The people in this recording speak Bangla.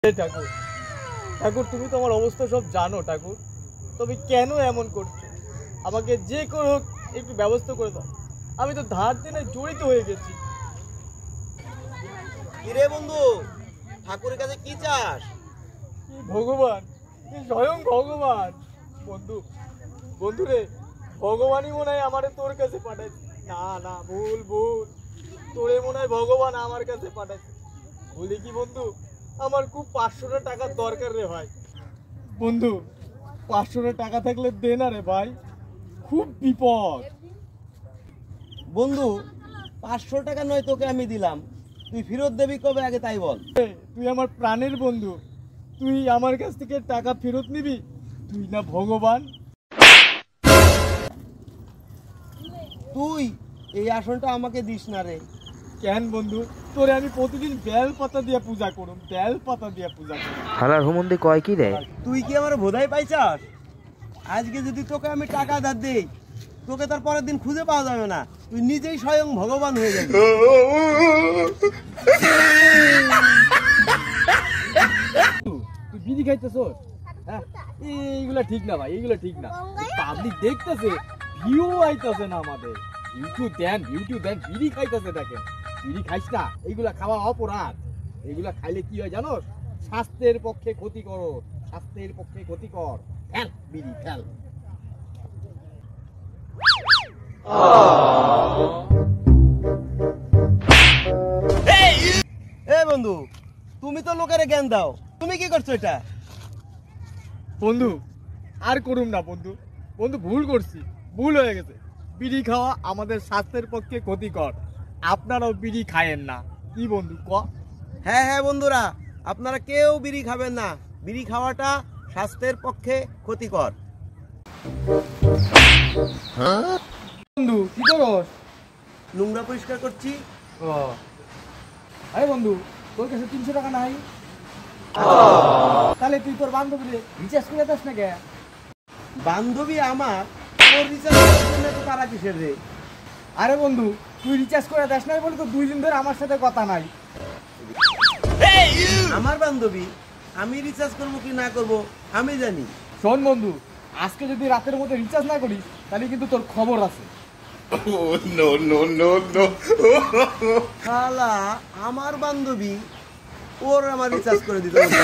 ঠাকুর ঠাকুর তুমি তো আমার অবস্থা সব জানো ঠাকুর, তবে কেন এমন করছো? আমাকে যে করে হোক একটু ব্যবস্থা করে দাও, আমি তো ধার দেনে জড়িত হয়ে গেছি। কিরে বন্ধু, ঠাকুরের কাছে কি চাস? ভগবান, স্বয়ং ভগবান। বন্ধু বন্ধু রে, ভগবানই মনে হয় আমারে তোর কাছে পাঠাইছে। না না, ভুল ভুল, তোরে মনে হয় ভগবান আমার কাছে পাঠাইছে। বলি কি বন্ধু, আমার খুব 500 টাকার দরকার রে ভাই। বন্ধু 500 টাকা থাকলে দে না রে ভাই, খুব বিপদ। বন্ধু 500 টাকা নয় তোকে আমি দিলাম, তুই ফেরত দেবি কবে আগে তাই বল। তুই আমার প্রাণের বন্ধু, তুই আমার কাছ থেকে টাকা ফেরত নিবি? তুই না ভগবান। তুই এই আসনটা আমাকে দিস না রে। কেন বন্ধু, তোরে আমি প্রতিদিন বেল পাতা দিয়ে পূজা করুম, বেল পাতা দিয়ে পূজা করুম। হালার হুমন্দি কয় কি রে? তুই কি আমার বোধাই পাইছাস? আজকে যদি তোকে আমি টাকা ধার দেই, তোকে তার পরের দিন খুঁজে পাওয়া যাবে না, তুই নিজেই স্বয়ং ভগবান হয়ে যাবি। তুই বিড়ি খাইতেছস? হ্যাঁ, এইগুলা ঠিক না ভাই, এইগুলা ঠিক না। পাবলিক দেখতেছে, ভিউ আইতাছে না আমাদের। ইউটিউব দেন, বিড়ি খাইতেছে দেখেন। বিড়ি খাইস না, এইগুলা খাওয়া অপরাধ। এইগুলা খাইলে কি হয় জানোস? স্বাস্থ্যের পক্ষে ক্ষতিকর, স্বাস্থ্যের পক্ষে ক্ষতিকর। ফেল বিড়ি, ফেল। এ বন্ধু, তুমি তো লোকের জ্ঞান দাও, তুমি কি করছো এটা? বন্ধু আর করুম না বন্ধু, বন্ধু ভুল করছি, ভুল হয়ে গেছে। বিড়ি খাওয়া আমাদের স্বাস্থ্যের পক্ষে ক্ষতিকর, আপনারাও বিড়ি খায়েন না। কি বন্ধু ক? হ্যাঁ হ্যাঁ বন্ধুরা, আপনারা কেউ বিড়ি খাবেন না, বিড়ি খাওয়াটা স্বাস্থ্যের পক্ষে ক্ষতিকর। বন্ধু কি করস? নোংরা পরিষ্কার করছি। আরে বন্ধু, তোর কাছে 300 টাকা নাই? তাহলে তুই তোর বান্ধবীরে রিচার্জ করে দাস না কে? বান্ধবী আমার, ওর রিচার্জ করার জন্য তো তারা কিসের রে? আরে বন্ধু, তুই রিচার্জ করে দাস নাই বলে তো 2 দিন ধরে আমার সাথে কথা নাই। আমার বান্ধবী, আমি রিচার্জ করবো কি না করবো আমি জানি। শোন বন্ধু, আজকে যদি রাতের মধ্যে রিচার্জ না করিস তাহলে কিন্তু তোর খবর আছে। শালা আমার বান্ধবী, ওর আমার রিচার্জ করে দিতে হবে।